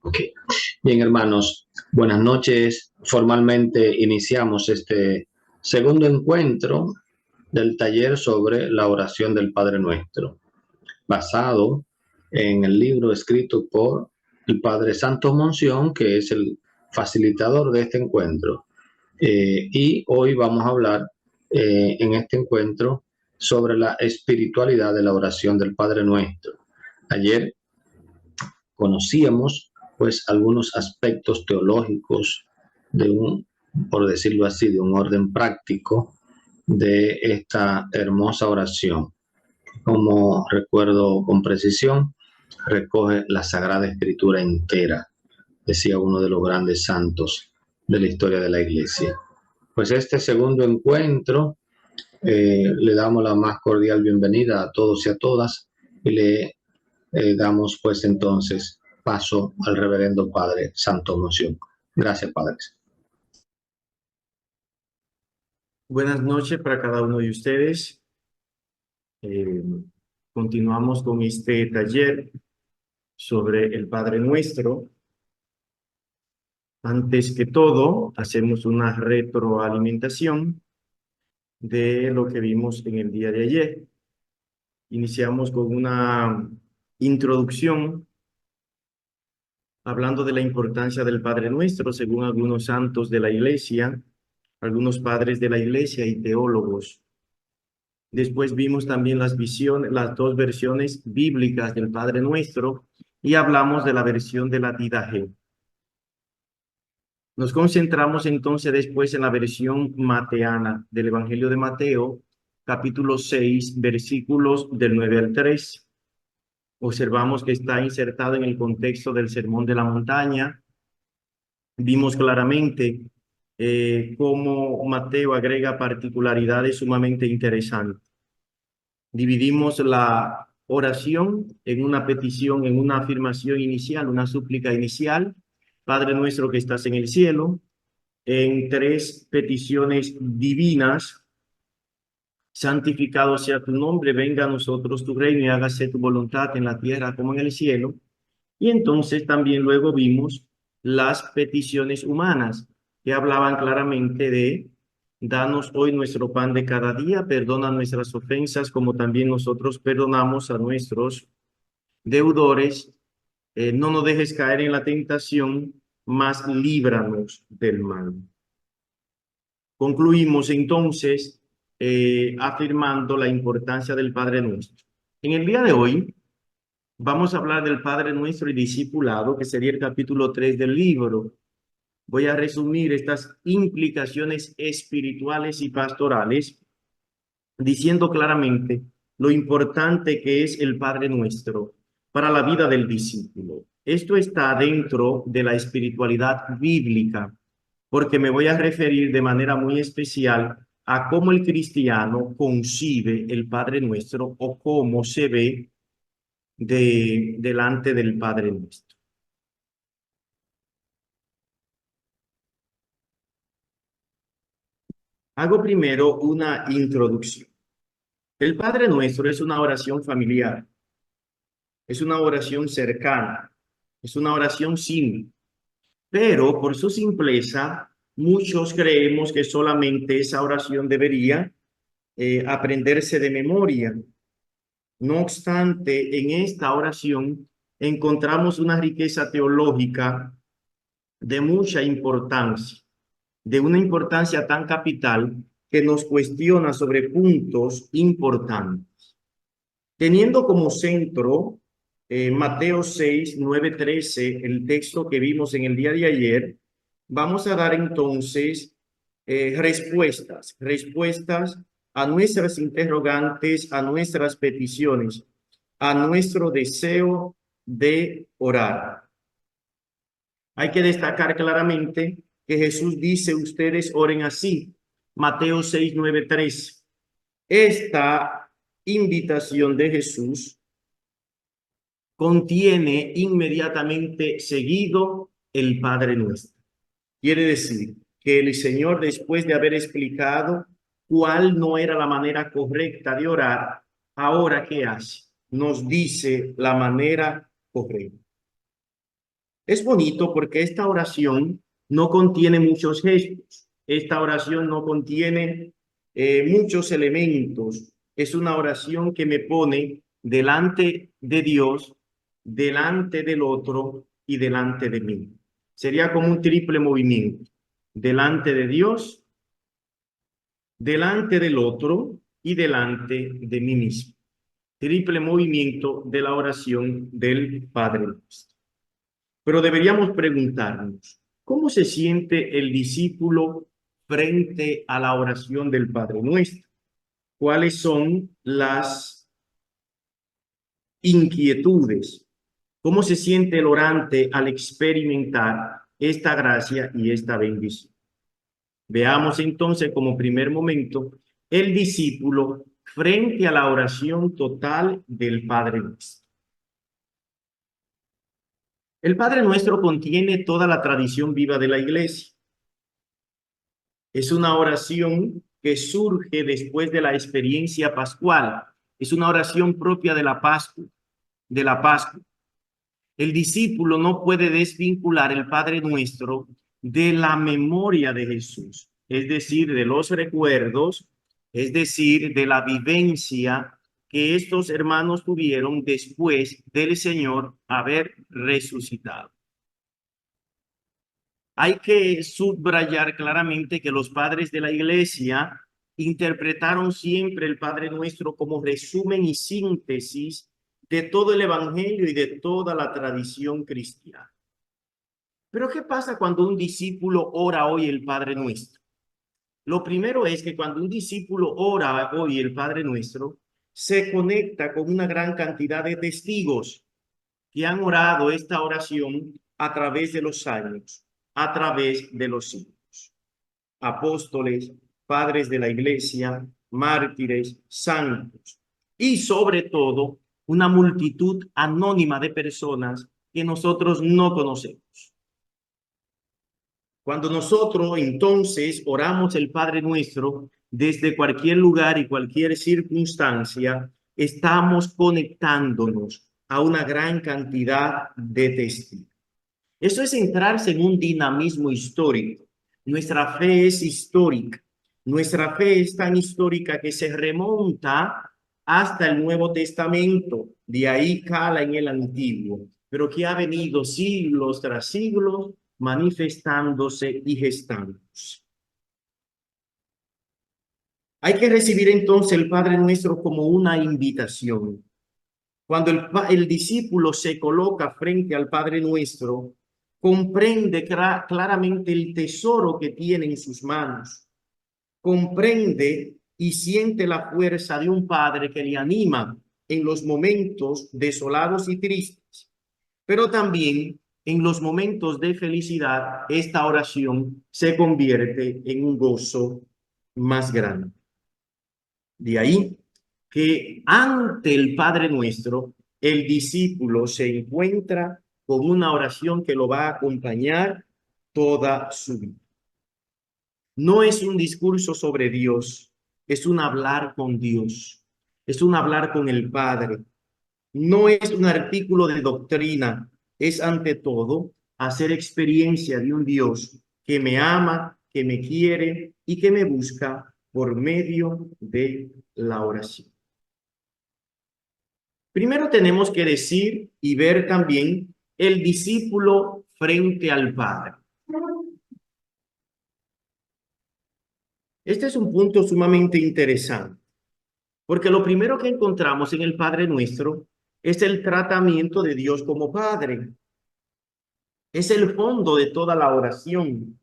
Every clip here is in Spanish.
Ok. Bien, hermanos, buenas noches. Formalmente iniciamos este segundo encuentro del taller sobre la oración del Padre Nuestro, basado en el libro escrito por el Padre Santos Monción, que es el facilitador de este encuentro. Y hoy vamos a hablar en este encuentro sobre la espiritualidad de la oración del Padre Nuestro. Ayer conocíamos pues algunos aspectos teológicos de un, por decirlo así, de un orden práctico de esta hermosa oración. Como recuerdo con precisión, recoge la Sagrada Escritura entera, decía uno de los grandes santos de la historia de la Iglesia. Pues este segundo encuentro le damos la más cordial bienvenida a todos y a todas y le damos pues entonces paso al reverendo Padre Santo Moción. Gracias, padres. Buenas noches para cada uno de ustedes. Eh, Continuamos con este taller sobre el Padre Nuestro. Antes que todo, hacemos una retroalimentación de lo que vimos en el día de ayer. Iniciamos con una introducción hablando de la importancia del Padre Nuestro, según algunos santos de la Iglesia, algunos padres de la Iglesia y teólogos. Después vimos también las dos versiones bíblicas del Padre Nuestro y hablamos de la versión de la Didache. Nos concentramos entonces después en la versión mateana del Evangelio de Mateo, capítulo 6, versículos del 9 al 3. Observamos que está insertado en el contexto del Sermón de la Montaña. Vimos claramente cómo Mateo agrega particularidades sumamente interesantes. Dividimos la oración en una petición, en una afirmación inicial, una súplica inicial, Padre nuestro que estás en el cielo, en tres peticiones divinas, santificado sea tu nombre, venga a nosotros tu reino y hágase tu voluntad en la tierra como en el cielo. Y entonces también luego vimos las peticiones humanas que hablaban claramente de danos hoy nuestro pan de cada día, perdona nuestras ofensas como también nosotros perdonamos a nuestros deudores, no nos dejes caer en la tentación, mas líbranos del mal. Concluimos entonces afirmando la importancia del Padre Nuestro. En el día de hoy vamos a hablar del Padre Nuestro y Discipulado, que sería el capítulo 3 del libro. Voy a resumir estas implicaciones espirituales y pastorales, diciendo claramente lo importante que es el Padre Nuestro para la vida del discípulo. Esto está dentro de la espiritualidad bíblica, porque me voy a referir de manera muy especial a cómo el cristiano concibe el Padre Nuestro o cómo se ve delante del Padre Nuestro. Hago primero una introducción. El Padre Nuestro es una oración familiar, es una oración cercana, es una oración simple, pero por su simpleza, muchos creemos que solamente esa oración debería aprenderse de memoria. No obstante, en esta oración encontramos una riqueza teológica de mucha importancia, de una importancia tan capital que nos cuestiona sobre puntos importantes. Teniendo como centro Mateo 6, 9, 13, el texto que vimos en el día de ayer, vamos a dar entonces respuestas a nuestras interrogantes, a nuestras peticiones, a nuestro deseo de orar. Hay que destacar claramente que Jesús dice, ustedes oren así. Mateo 6, 9, 3. Esta invitación de Jesús contiene inmediatamente seguido el Padre Nuestro. Quiere decir que el Señor, después de haber explicado cuál no era la manera correcta de orar, ahora ¿qué hace? Nos dice la manera correcta. Es bonito porque esta oración no contiene muchos gestos. Esta oración no contiene muchos elementos. Es una oración que me pone delante de Dios, delante del otro y delante de mí. Sería como un triple movimiento. Delante de Dios, delante del otro y delante de mí mismo. Triple movimiento de la oración del Padre Nuestro. Pero deberíamos preguntarnos, ¿cómo se siente el discípulo frente a la oración del Padre Nuestro? ¿Cuáles son las inquietudes? ¿Cómo se siente el orante al experimentar esta gracia y esta bendición? Veamos entonces como primer momento el discípulo frente a la oración total del Padre Nuestro. El Padre Nuestro contiene toda la tradición viva de la Iglesia. Es una oración que surge después de la experiencia pascual. Es una oración propia de la Pascua, de la Pascua. El discípulo no puede desvincular el Padre Nuestro de la memoria de Jesús, es decir, de los recuerdos, es decir, de la vivencia que estos hermanos tuvieron después del Señor haber resucitado. Hay que subrayar claramente que los padres de la Iglesia interpretaron siempre el Padre Nuestro como resumen y síntesis de todo el Evangelio y de toda la tradición cristiana. Pero ¿qué pasa cuando un discípulo ora hoy el Padre Nuestro? Lo primero es que cuando un discípulo ora hoy el Padre Nuestro, se conecta con una gran cantidad de testigos que han orado esta oración a través de los años, a través de los siglos. Apóstoles, padres de la iglesia, mártires, santos y sobre todo una multitud anónima de personas que nosotros no conocemos. Cuando nosotros entonces oramos el Padre Nuestro desde cualquier lugar y cualquier circunstancia, estamos conectándonos a una gran cantidad de testigos. Eso es centrarse en un dinamismo histórico. Nuestra fe es histórica. Nuestra fe es tan histórica que se remonta hasta el Nuevo Testamento. De ahí cala en el Antiguo, pero que ha venido siglos tras siglos manifestándose y gestándose. Hay que recibir entonces el Padre Nuestro como una invitación. Cuando el discípulo se coloca frente al Padre Nuestro, comprende claramente el tesoro que tiene en sus manos. Comprende y siente la fuerza de un Padre que le anima en los momentos desolados y tristes, pero también en los momentos de felicidad, esta oración se convierte en un gozo más grande. De ahí que ante el Padre Nuestro, el discípulo se encuentra con una oración que lo va a acompañar toda su vida. No es un discurso sobre Dios, es un hablar con Dios, es un hablar con el Padre. No es un artículo de doctrina, es ante todo hacer experiencia de un Dios que me ama, que me quiere y que me busca por medio de la oración. Primero tenemos que decir y ver también el discípulo frente al Padre. Este es un punto sumamente interesante, porque lo primero que encontramos en el Padre Nuestro es el tratamiento de Dios como Padre. Es el fondo de toda la oración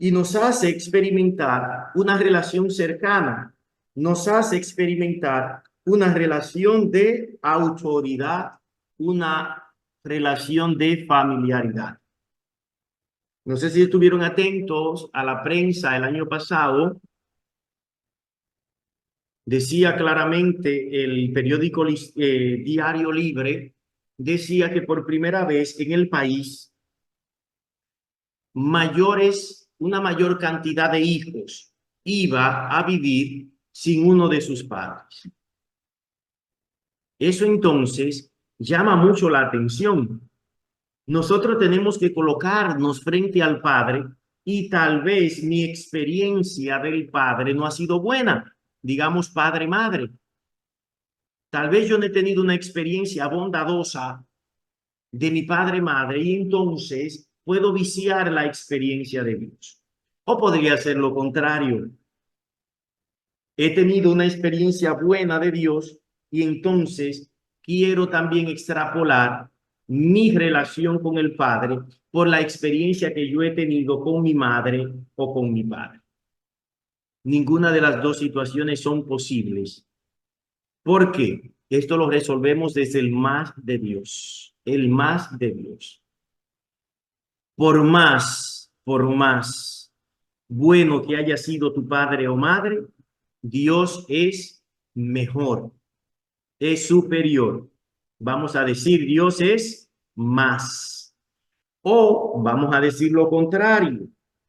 y nos hace experimentar una relación cercana, nos hace experimentar una relación de autoridad, una relación de familiaridad. No sé si estuvieron atentos a la prensa el año pasado. Decía claramente el periódico Diario Libre, decía que por primera vez en el país una mayor cantidad de hijos iba a vivir sin uno de sus padres. Eso entonces llama mucho la atención. Nosotros tenemos que colocarnos frente al Padre y tal vez mi experiencia del Padre no ha sido buena, digamos padre-madre. Tal vez yo no he tenido una experiencia bondadosa de mi padre-madre y entonces puedo viciar la experiencia de Dios. O podría ser lo contrario. He tenido una experiencia buena de Dios y entonces quiero también extrapolar mi relación con el Padre por la experiencia que yo he tenido con mi madre o con mi padre. Ninguna de las dos situaciones son posibles. ¿Por qué? Esto lo resolvemos desde el más de Dios. El más de Dios. Por más bueno que haya sido tu padre o madre, Dios es mejor, es superior. Vamos a decir, Dios es más. O vamos a decir lo contrario,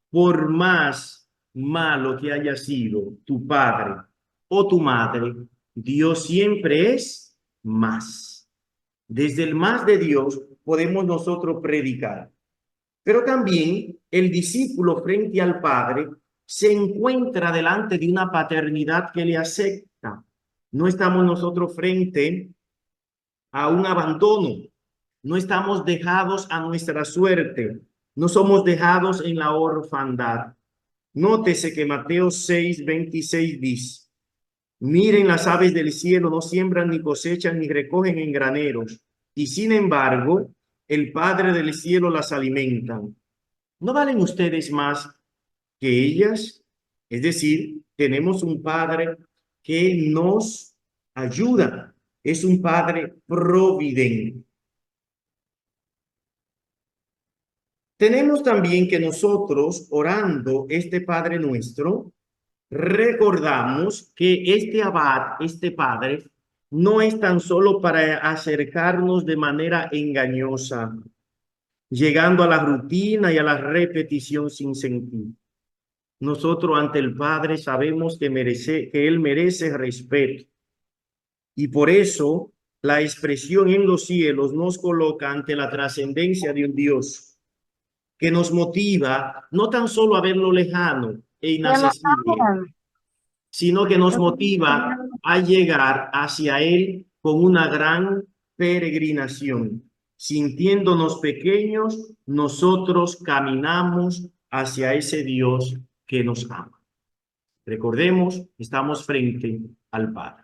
por más malo que haya sido tu padre o tu madre, Dios siempre es más. Desde el más de Dios podemos nosotros predicar. Pero también el discípulo frente al Padre se encuentra delante de una paternidad que le acepta. No estamos nosotros frente a un abandono. No estamos dejados a nuestra suerte. No somos dejados en la orfandad. Nótese que Mateo 6:26 dice, miren las aves del cielo, no siembran ni cosechan ni recogen en graneros, y sin embargo, el Padre del cielo las alimenta. ¿No valen ustedes más que ellas? Es decir, tenemos un Padre que nos ayuda. Es un Padre providente. Tenemos también que nosotros, orando este Padre nuestro, recordamos que este abad, este Padre, no es tan solo para acercarnos de manera engañosa, llegando a la rutina y a la repetición sin sentido. Nosotros ante el Padre sabemos que Él merece respeto. Y por eso la expresión en los cielos nos coloca ante la trascendencia de un Dios que nos motiva no tan solo a verlo lejano e inaccesible, sino que nos motiva a llegar hacia Él con una gran peregrinación. Sintiéndonos pequeños, nosotros caminamos hacia ese Dios que nos ama. Recordemos, estamos frente al Padre.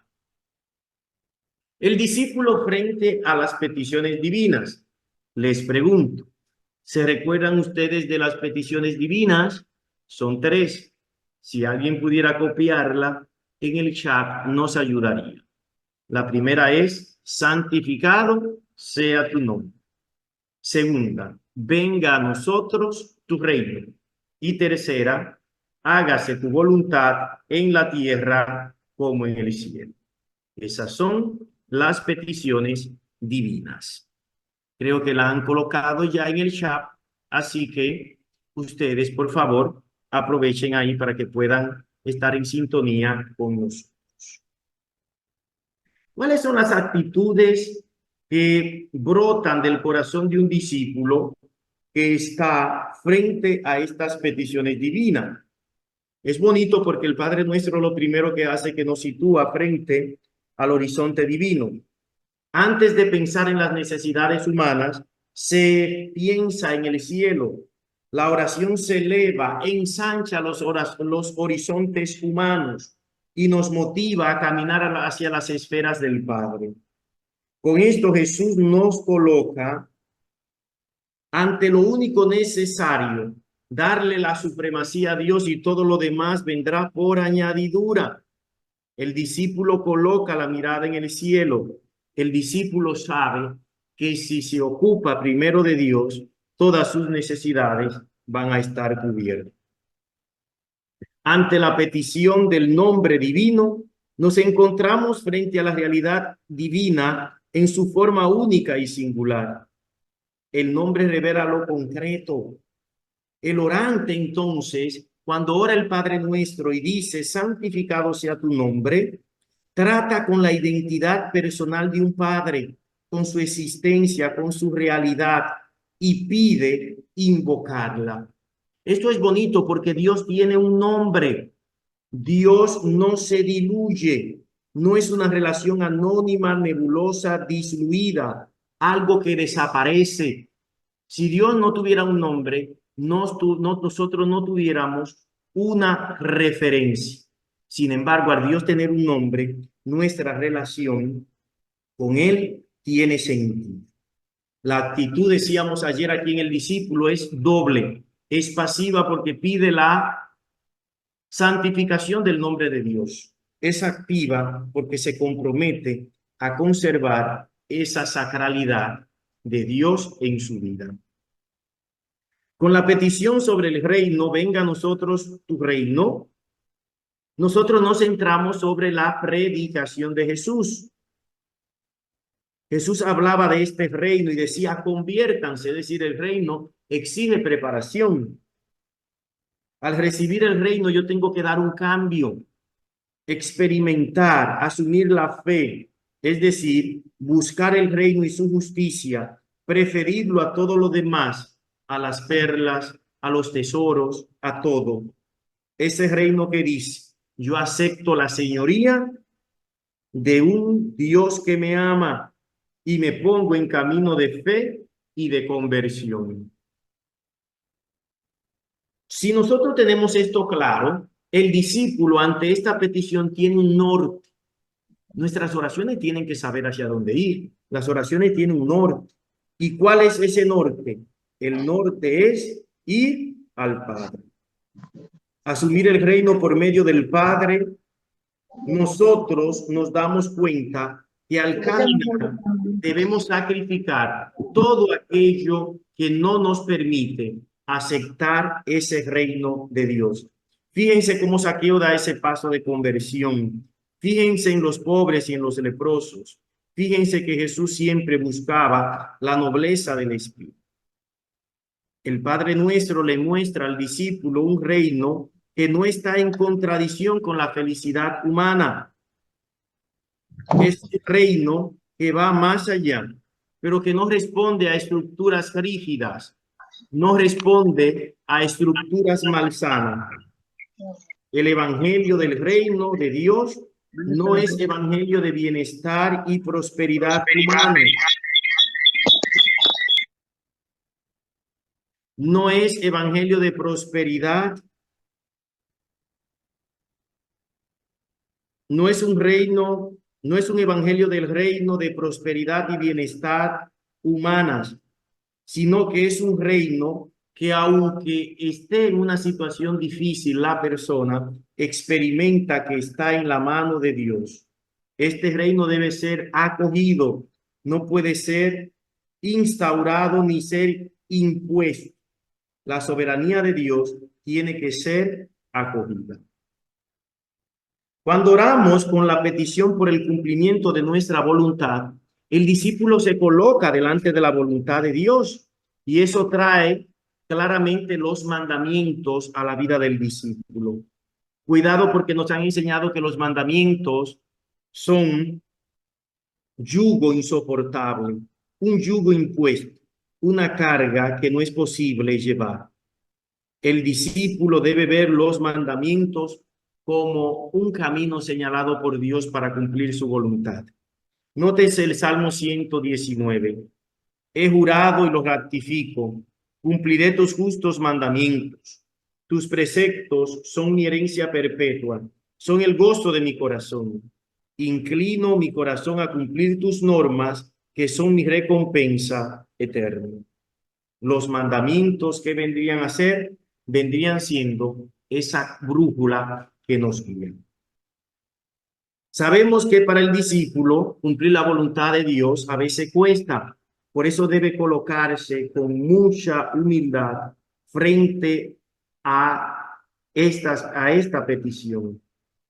El discípulo frente a las peticiones divinas. Les pregunto, ¿se recuerdan ustedes de las peticiones divinas? Son 3. Si alguien pudiera copiarla en el chat, nos ayudaría. La primera es, santificado sea tu nombre. Segunda, venga a nosotros tu reino. Y tercera, hágase tu voluntad en la tierra como en el cielo. Esas son las peticiones divinas. Creo que la han colocado ya en el chat, así que ustedes, por favor, aprovechen ahí para que puedan estar en sintonía con nosotros. ¿Cuáles son las actitudes que brotan del corazón de un discípulo que está frente a estas peticiones divinas? Es bonito porque el Padre Nuestro lo primero que hace es que nos sitúa frente al horizonte divino. Antes de pensar en las necesidades humanas, se piensa en el cielo. La oración se eleva, ensancha los horizontes humanos y nos motiva a caminar hacia las esferas del Padre. Con esto Jesús nos coloca ante lo único necesario, darle la supremacía a Dios y todo lo demás vendrá por añadidura. El discípulo coloca la mirada en el cielo. El discípulo sabe que si se ocupa primero de Dios, todas sus necesidades van a estar cubiertas. Ante la petición del nombre divino, nos encontramos frente a la realidad divina en su forma única y singular. El nombre revela lo concreto. El orante, entonces, cuando ora el Padre Nuestro y dice, santificado sea tu nombre, trata con la identidad personal de un padre, con su existencia, con su realidad, y pide invocarla. Esto es bonito porque Dios tiene un nombre. Dios no se diluye. No es una relación anónima, nebulosa, disluida, algo que desaparece. Si Dios no tuviera un nombre, nosotros no tuviéramos una referencia. Sin embargo, al Dios tener un nombre, nuestra relación con Él tiene sentido. La actitud, decíamos ayer aquí en el discípulo, es doble. Es pasiva porque pide la santificación del nombre de Dios. Es activa porque se compromete a conservar esa sacralidad de Dios en su vida. Con la petición sobre el reino, venga a nosotros tu reino, nosotros nos centramos sobre la predicación de Jesús. Jesús hablaba de este reino y decía, conviértanse, es decir, el reino exige preparación. Al recibir el reino yo tengo que dar un cambio, experimentar, asumir la fe, es decir, buscar el reino y su justicia, preferirlo a todo lo demás, a las perlas, a los tesoros, a todo. Ese reino que dice, yo acepto la señoría de un Dios que me ama y me pongo en camino de fe y de conversión. Si nosotros tenemos esto claro, el discípulo ante esta petición tiene un norte. Nuestras oraciones tienen que saber hacia dónde ir. Las oraciones tienen un norte. ¿Y cuál es ese norte? El norte es ir al Padre. Asumir el reino por medio del Padre. Nosotros nos damos cuenta que al caminar debemos sacrificar todo aquello que no nos permite aceptar ese reino de Dios. Fíjense cómo Zaqueo da ese paso de conversión. Fíjense en los pobres y en los leprosos. Fíjense que Jesús siempre buscaba la nobleza del espíritu. El Padre Nuestro le muestra al discípulo un reino que no está en contradicción con la felicidad humana. Es un reino que va más allá, pero que no responde a estructuras rígidas, no responde a estructuras malsanas. El evangelio del reino de Dios no es evangelio de bienestar y prosperidad humana. No es evangelio de prosperidad. No es un reino, no es un evangelio del reino de prosperidad y bienestar humanas, sino que es un reino que aunque esté en una situación difícil, la persona experimenta que está en la mano de Dios. Este reino debe ser acogido, no puede ser instaurado ni ser impuesto. La soberanía de Dios tiene que ser acogida. Cuando oramos con la petición por el cumplimiento de nuestra voluntad, el discípulo se coloca delante de la voluntad de Dios y eso trae claramente los mandamientos a la vida del discípulo. Cuidado porque nos han enseñado que los mandamientos son yugo insoportable, un yugo impuesto, una carga que no es posible llevar. El discípulo debe ver los mandamientos como un camino señalado por Dios para cumplir su voluntad. Nótese el Salmo 119. He jurado y lo ratifico, cumpliré tus justos mandamientos. Tus preceptos son mi herencia perpetua, son el gozo de mi corazón. Inclino mi corazón a cumplir tus normas, que son mi recompensa eterna. Los mandamientos que vendrían a ser, vendrían siendo esa brújula que nos guía. Sabemos que para el discípulo cumplir la voluntad de Dios a veces cuesta. Por eso debe colocarse con mucha humildad frente a esta petición.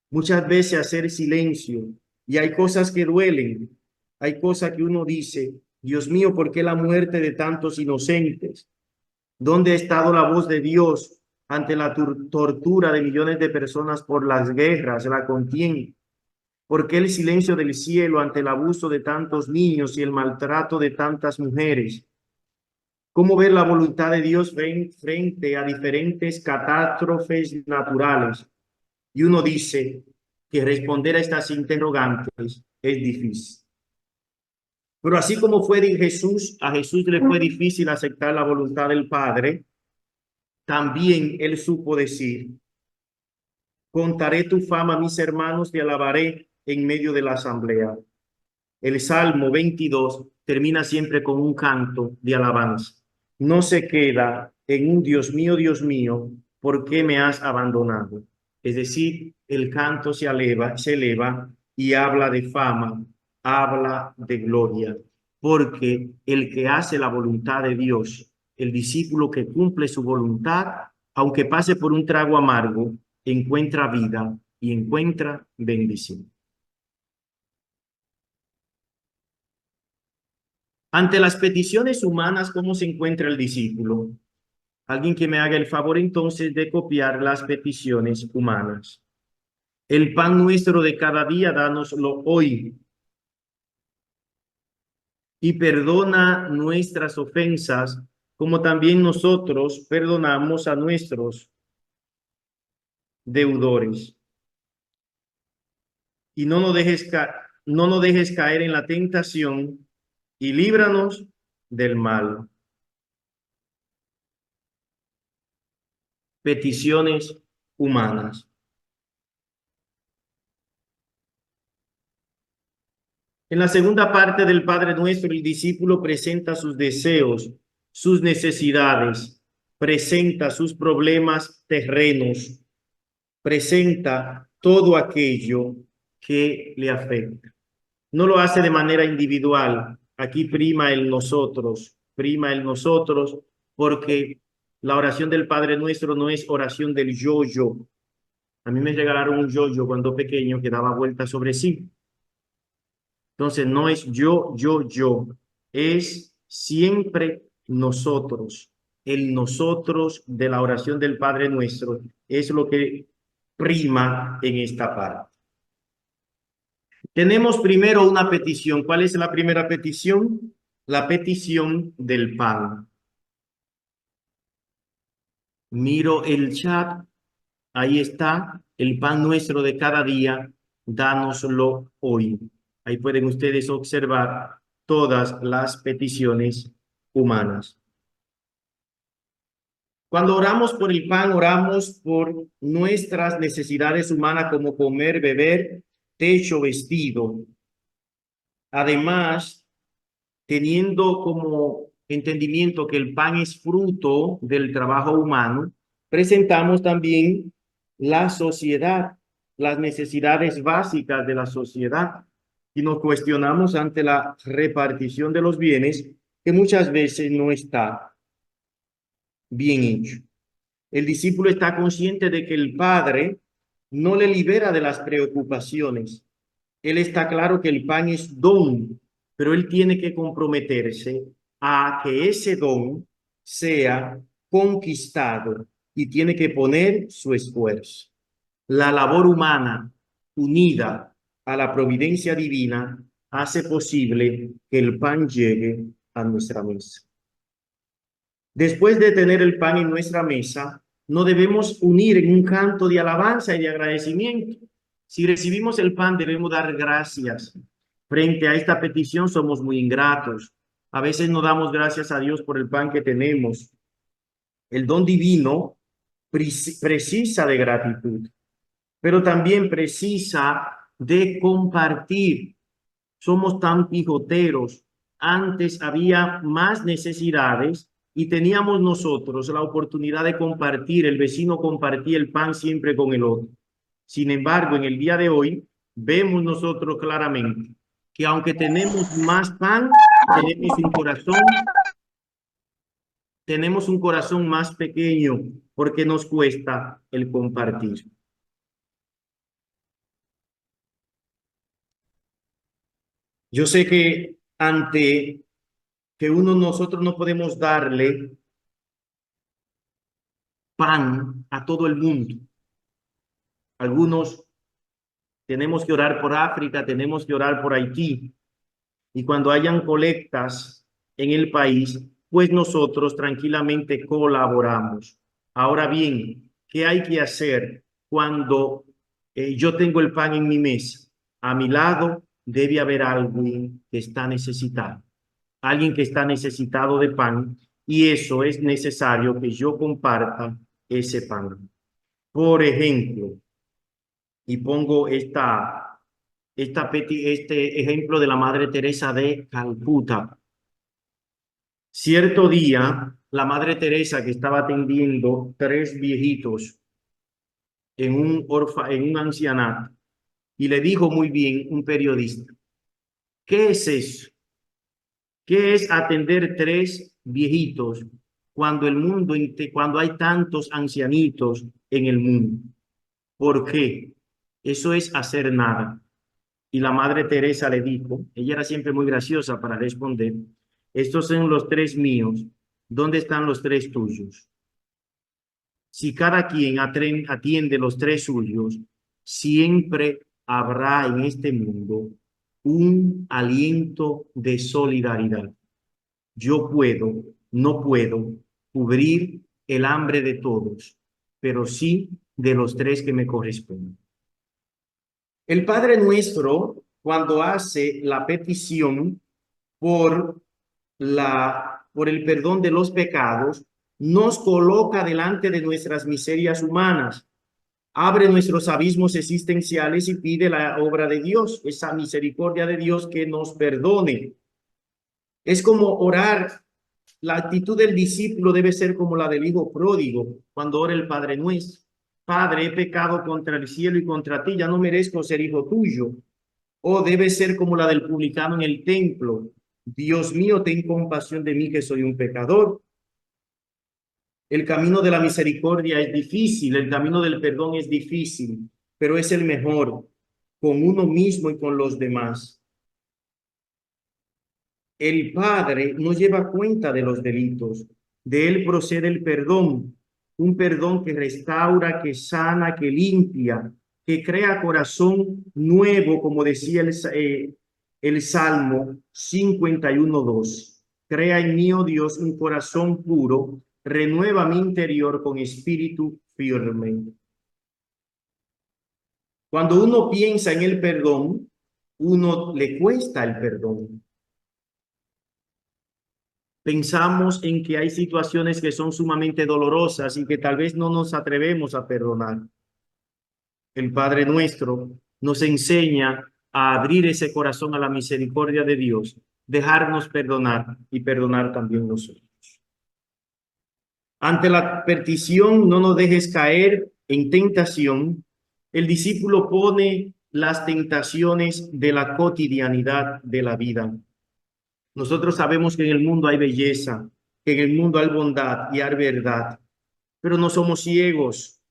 Muchas veces hacer silencio. Y hay cosas que duelen. Hay cosas que uno dice, Dios mío, ¿por qué la muerte de tantos inocentes? ¿Dónde ha estado la voz de Dios ante la tortura de millones de personas por las guerras, la contienda? ¿Por qué el silencio del cielo ante el abuso de tantos niños y el maltrato de tantas mujeres? cómo ver la voluntad de Dios frente a diferentes catástrofes naturales. Y uno dice que responder a estas interrogantes es difícil. Pero así como fue de Jesús, a Jesús le fue difícil aceptar la voluntad del Padre, también él supo decir: contaré tu fama a mis hermanos, te alabaré en medio de la asamblea. El Salmo 22 termina siempre con un canto de alabanza. No se queda en un Dios mío, ¿por qué me has abandonado? Es decir, el canto se eleva y habla de fama, habla de gloria, porque el que hace la voluntad de Dios, el discípulo que cumple su voluntad, aunque pase por un trago amargo, encuentra vida y encuentra bendición. Ante las peticiones humanas, ¿cómo se encuentra el discípulo? Alguien que me haga el favor entonces de copiar las peticiones humanas. El pan nuestro de cada día, dánoslo hoy. Y perdona nuestras ofensas, como también nosotros perdonamos a nuestros deudores. Y no nos dejes caer en la tentación, y líbranos del mal. Peticiones humanas. En la segunda parte del Padre Nuestro, el discípulo presenta sus deseos, sus necesidades, presenta sus problemas terrenos, presenta todo aquello que le afecta. No lo hace de manera individual. Aquí prima el nosotros, porque la oración del Padre Nuestro no es oración del yo-yo. A mí me regalaron un yo-yo cuando pequeño que daba vueltas sobre sí. Entonces no es yo, es siempre nosotros. El nosotros de la oración del Padre Nuestro es lo que prima en esta parte. Tenemos primero una petición. ¿Cuál es la primera petición? La petición del pan. Miro el chat, ahí está, el pan nuestro de cada día, dánoslo hoy. Ahí pueden ustedes observar todas las peticiones humanas. Cuando oramos por el pan, oramos por nuestras necesidades humanas como comer, beber, techo, vestido. Además, teniendo como entendimiento que el pan es fruto del trabajo humano, presentamos también la sociedad, las necesidades básicas de la sociedad, y nos cuestionamos ante la repartición de los bienes que muchas veces no está bien hecho. El discípulo está consciente de que el Padre no le libera de las preocupaciones. Él está claro que el pan es don, pero él tiene que comprometerse a que ese don sea conquistado y tiene que poner su esfuerzo. La labor humana unida a la providencia divina hace posible que el pan llegue a nuestra mesa. Después de tener el pan en nuestra mesa, no debemos unir en un canto de alabanza y de agradecimiento. Si recibimos el pan, debemos dar gracias. Frente a esta petición somos muy ingratos. A veces no damos gracias a Dios por el pan que tenemos. El don divino precisa de gratitud, pero también precisa de compartir. Somos tan pijoteros. Antes había más necesidades y teníamos nosotros la oportunidad de compartir. El vecino compartía el pan siempre con el otro. Sin embargo, en el día de hoy, vemos nosotros claramente que aunque tenemos más pan, tenemos un corazón más pequeño porque nos cuesta el compartir. Yo sé que ante que nosotros no podemos darle pan a todo el mundo. Algunos tenemos que orar por África, tenemos que orar por Haití. Y cuando hayan colectas en el país, pues nosotros tranquilamente colaboramos. Ahora bien, ¿qué hay que hacer cuando yo tengo el pan en mi mesa? A mi lado debe haber alguien que está necesitado, alguien que está necesitado de pan, y eso es necesario que yo comparta ese pan. Por ejemplo, y pongo este ejemplo de la Madre Teresa de Calcuta. Cierto día, la Madre Teresa, que estaba atendiendo tres viejitos en un ancianato, y le dijo muy bien un periodista: ¿qué es eso? ¿Qué es atender tres viejitos cuando hay tantos ancianitos en el mundo? ¿Por qué? Eso es hacer nada. Y la Madre Teresa le dijo, ella era siempre muy graciosa para responder: estos son los tres míos, ¿dónde están los tres tuyos? Si cada quien atiende los tres suyos, siempre habrá en este mundo un aliento de solidaridad. Yo no puedo cubrir el hambre de todos, pero sí de los tres que me corresponden. El Padre Nuestro, cuando hace la petición por por el perdón de los pecados, nos coloca delante de nuestras miserias humanas, abre nuestros abismos existenciales y pide la obra de Dios, esa misericordia de Dios que nos perdone. Es como orar. La actitud del discípulo debe ser como la del hijo pródigo cuando ora el Padre Nuestro. Padre, he pecado contra el cielo y contra ti, ya no merezco ser hijo tuyo. O debe ser como la del publicano en el templo: Dios mío, ten compasión de mí, que soy un pecador. El camino de la misericordia es difícil, el camino del perdón es difícil, pero es el mejor con uno mismo y con los demás. El Padre no lleva cuenta de los delitos, de él procede el perdón, un perdón que restaura, que sana, que limpia, que crea corazón nuevo, como decía el Salmo 51:2. Crea en mí, oh Dios, un corazón puro, renueva mi interior con espíritu firme. Cuando uno piensa en el perdón, uno le cuesta el perdón. Pensamos en que hay situaciones que son sumamente dolorosas y que tal vez no nos atrevemos a perdonar. El Padre Nuestro nos enseña a abrir ese corazón a la misericordia de Dios, dejarnos perdonar y perdonar también nosotros. Ante la petición, no nos dejes caer en tentación, el discípulo pone las tentaciones de la cotidianidad de la vida. Nosotros sabemos que en el mundo hay belleza, que en el mundo hay bondad y hay verdad, pero no somos ciegos.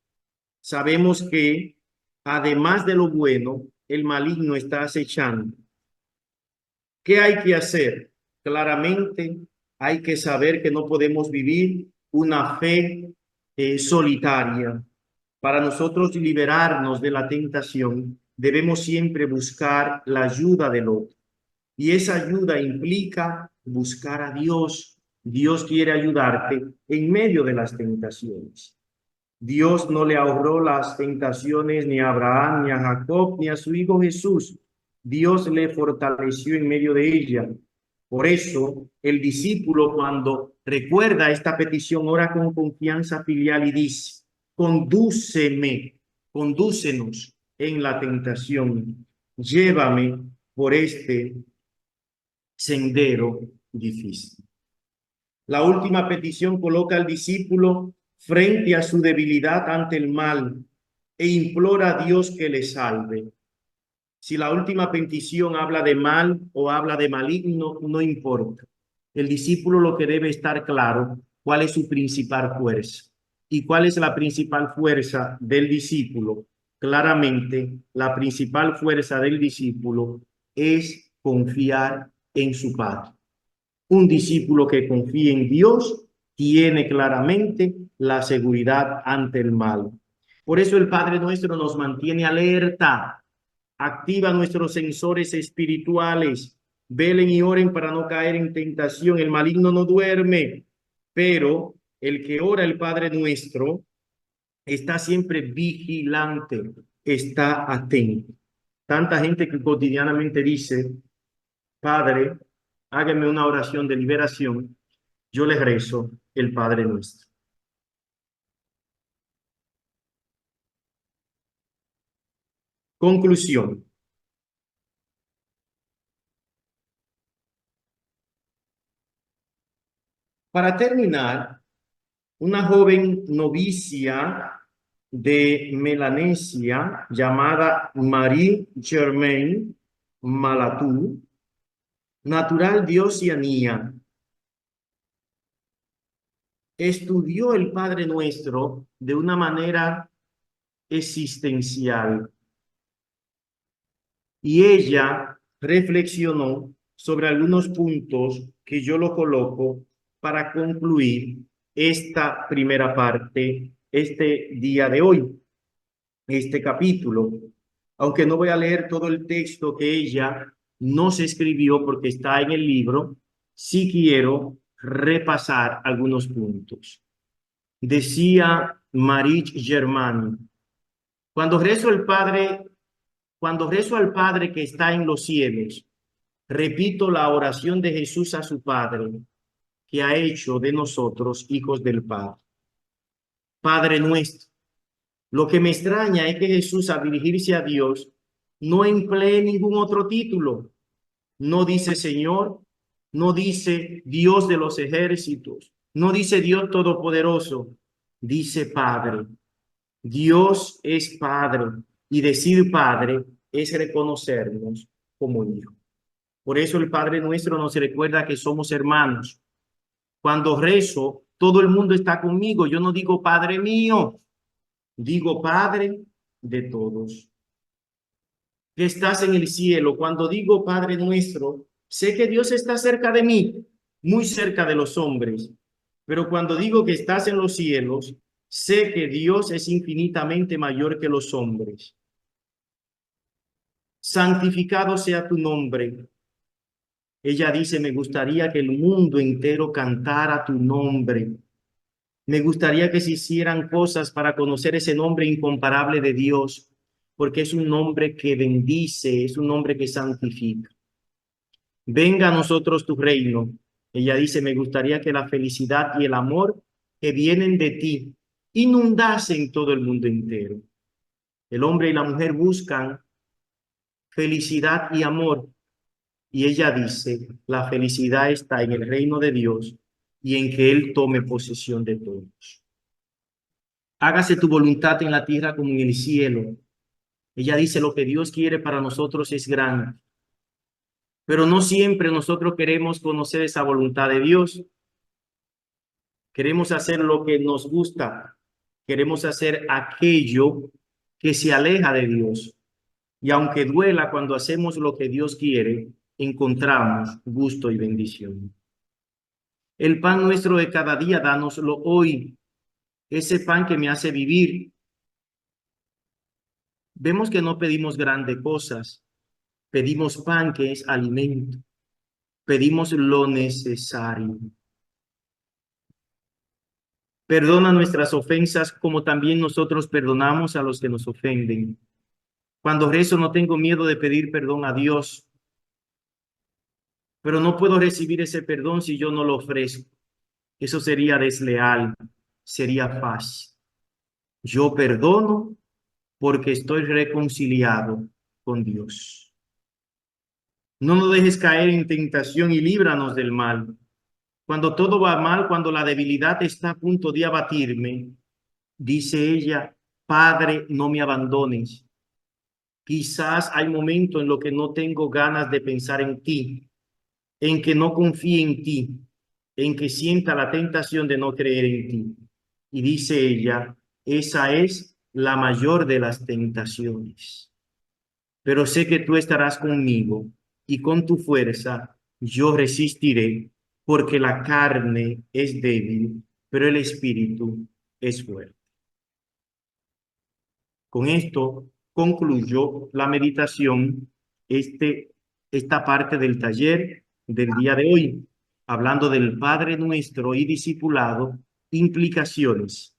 Sabemos que además de lo bueno, el maligno está acechando. ¿Qué hay que hacer? Claramente hay que saber que no podemos vivir una fe solitaria. Para nosotros liberarnos de la tentación, debemos siempre buscar la ayuda del otro. Y esa ayuda implica buscar a Dios. Dios quiere ayudarte en medio de las tentaciones. Dios no le ahorró las tentaciones ni a Abraham, ni a Jacob, ni a su hijo Jesús. Dios le fortaleció en medio de ella. Por eso, el discípulo, cuando recuerda esta petición, ora con confianza filial y dice: condúcenos en la tentación, llévame por este sendero difícil. La última petición coloca al discípulo frente a su debilidad ante el mal e implora a Dios que le salve. Si la última petición habla de mal o habla de maligno, no importa. El discípulo lo que debe estar claro, cuál es su principal fuerza. ¿Y cuál es la principal fuerza del discípulo? Claramente, la principal fuerza del discípulo es confiar en su Padre. Un discípulo que confía en Dios tiene claramente la seguridad ante el mal. Por eso el Padre Nuestro nos mantiene alerta, activa nuestros sensores espirituales, Velen y oren para no caer en tentación. El maligno no duerme, pero el que ora el Padre Nuestro está siempre vigilante, está atento. Tanta gente que cotidianamente dice, Padre, hágame una oración de liberación. Yo les rezo el Padre Nuestro. Conclusión. Para terminar, una joven novicia de Melanesia llamada Marie Germaine Malatou, natural de Oceanía, estudió el Padre Nuestro de una manera existencial y ella reflexionó sobre algunos puntos que yo lo coloco para concluir esta primera parte, este día de hoy, este capítulo. Aunque no voy a leer todo el texto que ella nos escribió porque está en el libro, sí quiero repasar algunos puntos. Decía Marie Germain, cuando rezo el Padre, cuando rezo al Padre que está en los cielos, repito la oración de Jesús a su Padre, que ha hecho de nosotros hijos del Padre. Padre nuestro. Lo que me extraña es que Jesús, al dirigirse a Dios, no emplee ningún otro título. No dice Señor, no dice Dios de los ejércitos, no dice Dios Todopoderoso, dice Padre. Dios es Padre y decir Padre es reconocernos como hijo. Por eso el Padre Nuestro nos recuerda que somos hermanos. Cuando rezo, todo el mundo está conmigo. Yo no digo Padre mío, digo Padre de todos. Que estás en el cielo. Cuando digo Padre Nuestro, sé que Dios está cerca de mí, muy cerca de los hombres. Pero cuando digo que estás en los cielos, sé que Dios es infinitamente mayor que los hombres. Santificado sea tu nombre. Ella dice, me gustaría que el mundo entero cantara tu nombre. Me gustaría que se hicieran cosas para conocer ese nombre incomparable de Dios, porque es un nombre que bendice, es un nombre que santifica. Venga a nosotros tu reino. Ella dice, me gustaría que la felicidad y el amor que vienen de ti inundasen todo el mundo entero. El hombre y la mujer buscan felicidad y amor. Y ella dice, la felicidad está en el reino de Dios y en que Él tome posesión de todos. Hágase tu voluntad en la tierra como en el cielo. Ella dice, lo que Dios quiere para nosotros es grande. Pero no siempre nosotros queremos conocer esa voluntad de Dios. Queremos hacer lo que nos gusta. Queremos hacer aquello que se aleja de Dios. Y aunque duela cuando hacemos lo que Dios quiere, encontramos gusto y bendición. El pan nuestro de cada día, dánoslo hoy. Ese pan que me hace vivir. Vemos que no pedimos grandes cosas. Pedimos pan que es alimento. Pedimos lo necesario. Perdona nuestras ofensas como también nosotros perdonamos a los que nos ofenden. Cuando rezo no tengo miedo de pedir perdón a Dios, pero no puedo recibir ese perdón si yo no lo ofrezco. Eso sería desleal, sería fácil. Yo perdono porque estoy reconciliado con Dios. No nos dejes caer en tentación y líbranos del mal. Cuando todo va mal, cuando la debilidad está a punto de abatirme, dice ella, Padre, no me abandones. Quizás hay momentos en los que no tengo ganas de pensar en ti, en que no confíe en ti, en que sienta la tentación de no creer en ti. Y dice ella, esa es la mayor de las tentaciones. Pero sé que tú estarás conmigo y con tu fuerza yo resistiré, porque la carne es débil, pero el espíritu es fuerte. Con esto concluyó la meditación, este esta parte del taller del día de hoy, hablando del Padre Nuestro y discipulado, implicaciones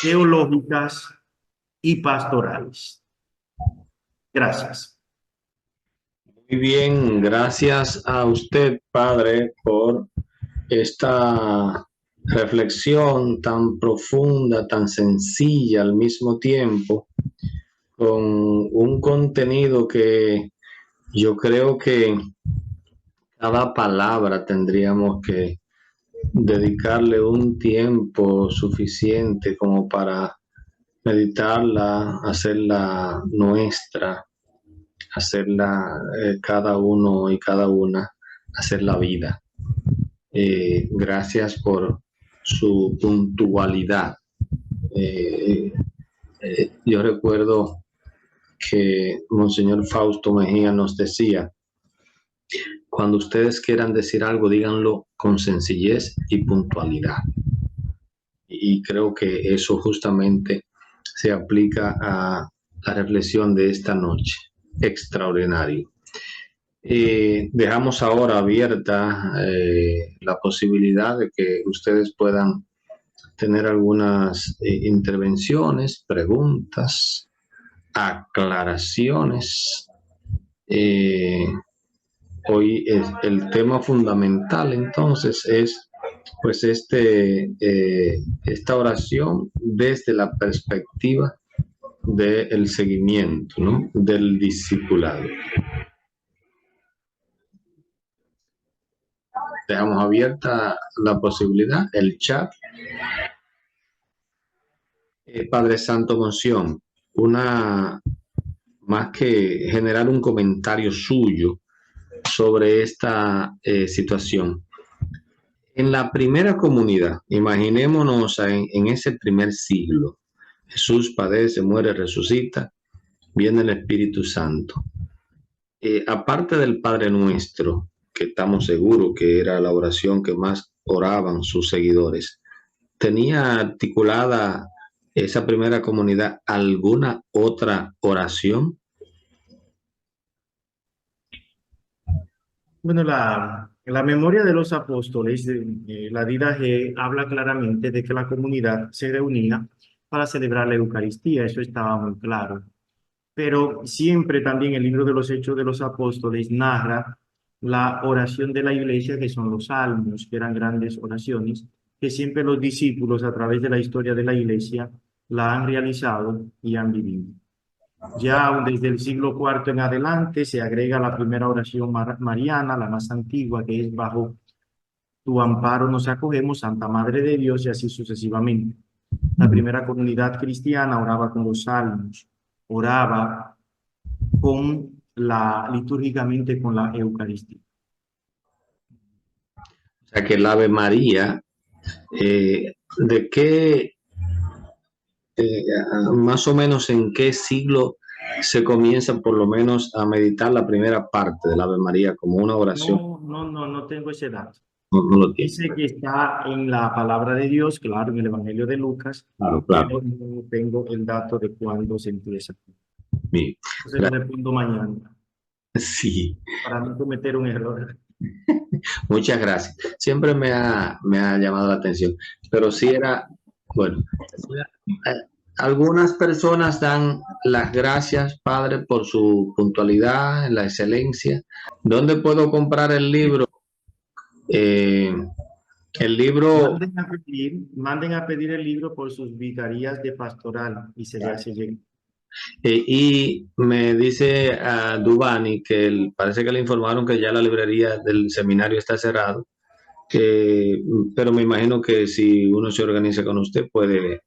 teológicas y pastorales. Gracias. Muy bien, gracias a usted, padre, por esta reflexión tan profunda, tan sencilla al mismo tiempo, con un contenido que yo creo que cada palabra tendríamos que dedicarle un tiempo suficiente como para meditarla, hacerla nuestra, hacerla cada uno y cada una, hacer la vida. Gracias por su puntualidad. Yo recuerdo que Monseñor Fausto Mejía nos decía, cuando ustedes quieran decir algo, díganlo con sencillez y puntualidad. Y creo que eso justamente se aplica a la reflexión de esta noche. Extraordinario. Dejamos ahora abierta la posibilidad de que ustedes puedan tener algunas intervenciones, preguntas, aclaraciones. Hoy es el tema fundamental, entonces, es pues esta oración desde la perspectiva del seguimiento, ¿no? Del discipulado. Dejamos abierta la posibilidad, el chat. Padre Santo Moción, más que generar un comentario suyo sobre esta situación. En la primera comunidad, imaginémonos en ese primer siglo, Jesús padece, muere, resucita, viene el Espíritu Santo. Aparte del Padre Nuestro, que estamos seguros que era la oración que más oraban sus seguidores, ¿tenía articulada esa primera comunidad alguna otra oración? Bueno, la memoria de los apóstoles, la Dida G, habla claramente de que la comunidad se reunía para celebrar la Eucaristía, eso estaba muy claro. Pero siempre también el libro de los Hechos de los Apóstoles narra la oración de la iglesia, que son los salmos, que eran grandes oraciones, que siempre los discípulos a través de la historia de la iglesia la han realizado y han vivido. Ya desde el siglo IV en adelante se agrega la primera oración mariana, la más antigua, que es bajo tu amparo nos acogemos, Santa Madre de Dios, y así sucesivamente. La primera comunidad cristiana oraba con los salmos, oraba litúrgicamente con la Eucaristía. O sea que el Ave María, ¿de qué, más o menos en qué siglo se comienza por lo menos a meditar la primera parte del Ave María como una oración? No tengo ese dato. No lo tiene. Dice que está en la palabra de Dios, claro, en el Evangelio de Lucas, Claro. pero no tengo el dato de cuándo se empieza. Bien. Entonces lo respondo mañana, Sí, para no cometer un error. muchas gracias. Siempre me ha llamado la atención, pero sí era, bueno, algunas personas dan las gracias, Padre, por su puntualidad, la excelencia. ¿Dónde puedo comprar el libro? El libro, Manden a pedir el libro por sus vicarías de pastoral y se le hace llegar. y me dice a Dubani que parece que le informaron que ya la librería del seminario está cerrado, pero me imagino que si uno se organiza con usted, puede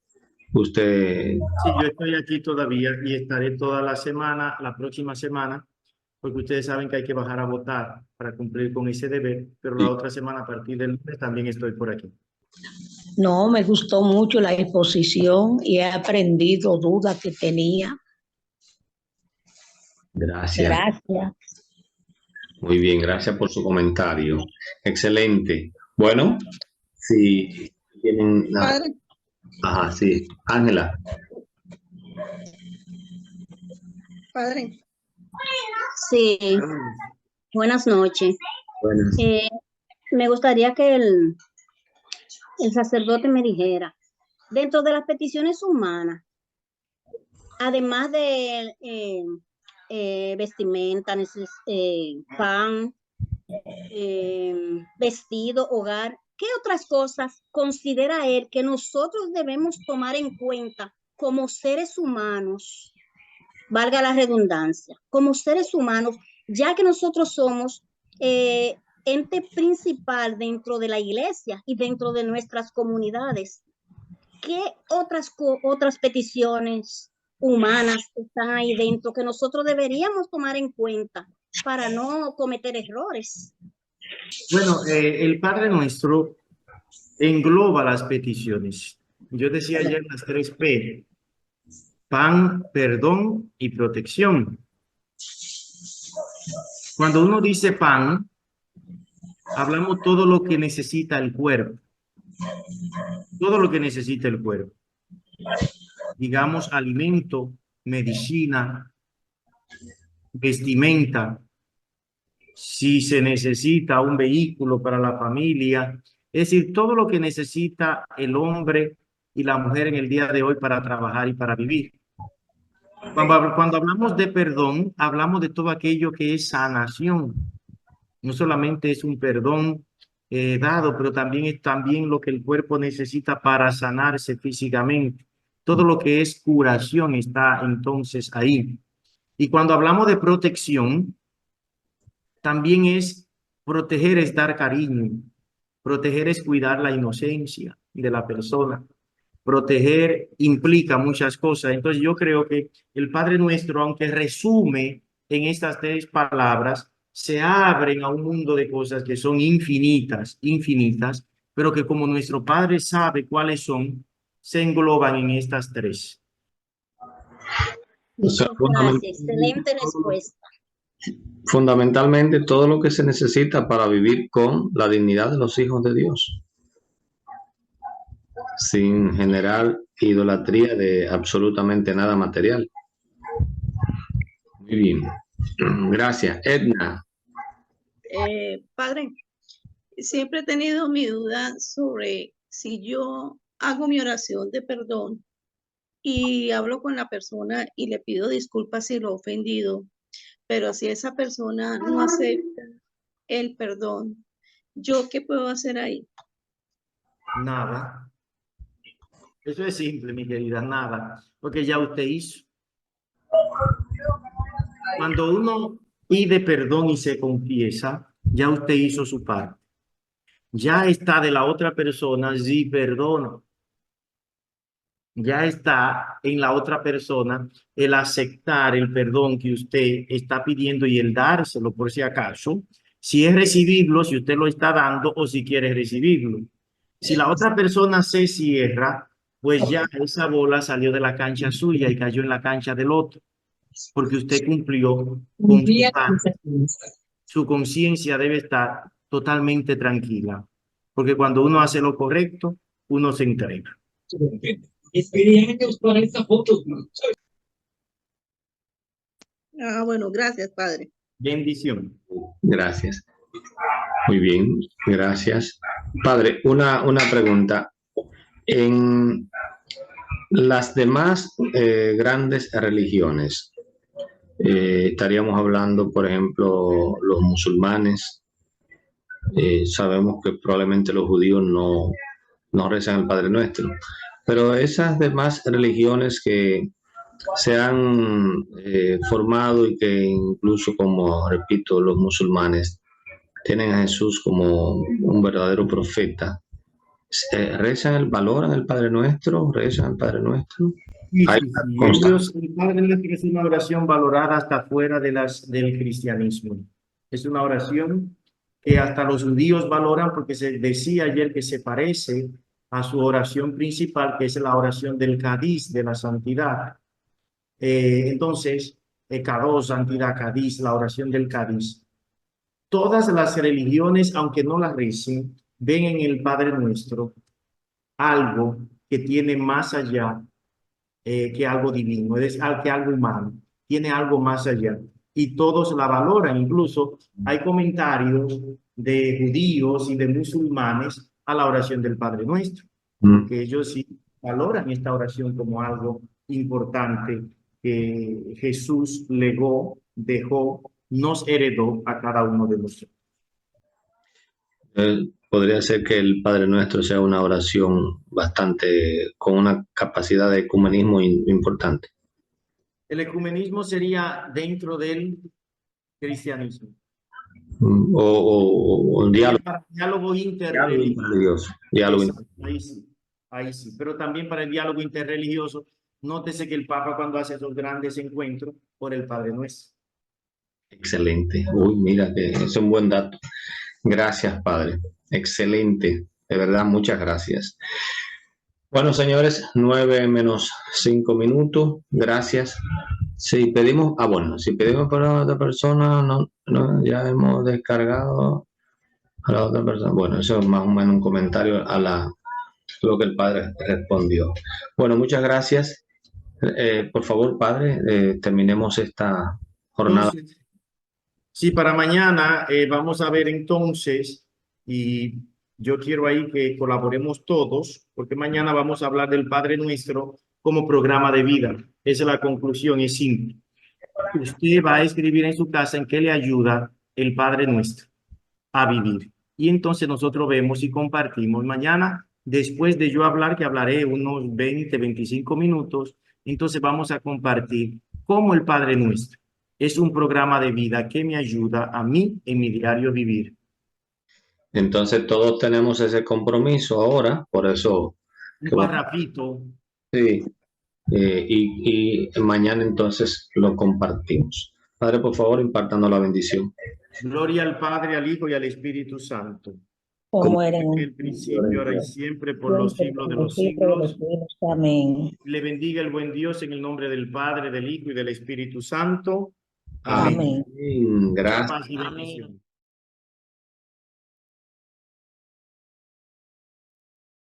usted... Sí, yo estoy aquí todavía y estaré toda la semana, la próxima semana, porque ustedes saben que hay que bajar a votar para cumplir con ese deber, pero la otra semana a partir del lunes también estoy por aquí. No, me gustó mucho la exposición y he aprendido dudas que tenía. Gracias. Gracias. Muy bien, gracias por su comentario. Excelente. Bueno, si tienen... Padre, Ajá, sí. Ángela. padre, Sí, buenas noches. Buenas. Me gustaría que el sacerdote me dijera, dentro de las peticiones humanas, además de vestimenta, pan, vestido, hogar, ¿qué otras cosas considera él que nosotros debemos tomar en cuenta como seres humanos, valga la redundancia, como seres humanos, ya que nosotros somos ente principal dentro de la iglesia y dentro de nuestras comunidades? ¿Qué otras peticiones humanas están ahí dentro que nosotros deberíamos tomar en cuenta para no cometer errores? Bueno, el Padre Nuestro engloba las peticiones. Yo decía ayer las 3 P: pan, perdón y protección. Cuando uno dice pan, hablamos todo lo que necesita el cuerpo. Todo lo que necesita el cuerpo. Digamos, alimento, medicina, vestimenta, si se necesita un vehículo para la familia, es decir, todo lo que necesita el hombre y la mujer en el día de hoy para trabajar y para vivir. Cuando hablamos de perdón, hablamos de todo aquello que es sanación. No solamente es un perdón dado, pero también es lo que el cuerpo necesita para sanarse físicamente. Todo lo que es curación está entonces ahí. Y cuando hablamos de protección, también es proteger, es dar cariño. Proteger es cuidar la inocencia de la persona. Proteger implica muchas cosas. Entonces yo creo que el Padre Nuestro, aunque resume en estas 3 palabras, se abren a un mundo de cosas que son infinitas, infinitas, pero que como nuestro Padre sabe cuáles son, se engloban en estas 3. O sea, Gracias, excelente respuesta. fundamentalmente todo lo que se necesita para vivir con la dignidad de los hijos de Dios, sin generar idolatría de absolutamente nada material. Muy bien. Gracias. Edna. Padre, siempre he tenido mi duda sobre si yo hago mi oración de perdón y hablo con la persona y le pido disculpas si lo he ofendido, pero si esa persona no acepta el perdón, ¿yo qué puedo hacer ahí? Nada. Eso es simple, mi querida, nada. Porque ya usted hizo. Cuando uno pide perdón y se confiesa, ya usted hizo su parte. Ya está de la otra persona, sí, perdona. Ya está en la otra persona el aceptar el perdón que usted está pidiendo y el dárselo por si acaso. Si es recibirlo, si usted lo está dando o si quiere recibirlo. Si la otra persona se cierra, pues ya esa bola salió de la cancha suya y cayó en la cancha del otro, porque usted cumplió con su parte. Su conciencia debe estar totalmente tranquila, porque cuando uno hace lo correcto, uno se entrega. Bueno, gracias, Padre. Bendición. Gracias. Muy bien, gracias. Padre, una pregunta. En las demás grandes religiones, estaríamos hablando, por ejemplo, los musulmanes. Sabemos que probablemente los judíos no rezan el Padre Nuestro, pero esas demás religiones que se han formado y que incluso, como repito, los musulmanes tienen a Jesús como un verdadero profeta, valoran el Padre Nuestro, rezan el Padre Nuestro. Sí, Hay sí, sí. constancia. El Padre Nuestro es una oración valorada hasta fuera del cristianismo. Es una oración que hasta los judíos valoran porque se decía ayer que se parece a su oración principal, que es la oración del Cádiz, de la santidad. Entonces, Kadosh, santidad, Cádiz, la oración del Cádiz. Todas las religiones, aunque no la recen, ven en el Padre Nuestro algo que tiene más allá que algo divino, que algo humano, tiene algo más allá. y todos la valoran. Incluso hay comentarios de judíos y de musulmanes a la oración del Padre Nuestro, que ellos sí valoran esta oración como algo importante que Jesús legó, dejó, nos heredó a cada uno de nosotros. Podría ser que el Padre Nuestro sea una oración bastante, con una capacidad de ecumenismo importante. El ecumenismo sería dentro del cristianismo. O un diálogo. Para diálogo interreligioso. Ahí sí. Pero también para el diálogo interreligioso, nótese que el Papa cuando hace esos grandes encuentros por el Padre Nuestro. Excelente. Uy, mira, que es un buen dato. Gracias, Padre. Excelente. De verdad, muchas gracias. Bueno, señores, 9 menos 5 minutos. Gracias. Si pedimos, si pedimos para otra persona, no, ya hemos descargado a la otra persona. Bueno, eso es más o menos un comentario a lo que el Padre respondió. Bueno, muchas gracias. Por favor, Padre, terminemos esta jornada. Entonces, sí, para mañana vamos a ver entonces, y yo quiero ahí que colaboremos todos, porque mañana vamos a hablar del Padre Nuestro como programa de vida. Esa es la conclusión, es simple. Usted va a escribir en su casa en qué le ayuda el Padre Nuestro a vivir. Y entonces nosotros vemos y compartimos mañana, después de yo hablar, que hablaré unos 20, 25 minutos, entonces vamos a compartir cómo el Padre Nuestro es un programa de vida que me ayuda a mí en mi diario vivir. Entonces todos tenemos ese compromiso ahora, por eso. Un parrafito. Sí, y mañana entonces lo compartimos. Padre, por favor, impártanos la bendición. Gloria al Padre, al Hijo y al Espíritu Santo. Como era En el principio, ahora y siempre, por los siglos de los siglos. Amén. Le bendiga el buen Dios en el nombre del Padre, del Hijo y del Espíritu Santo. Amén. Gracias. Amén.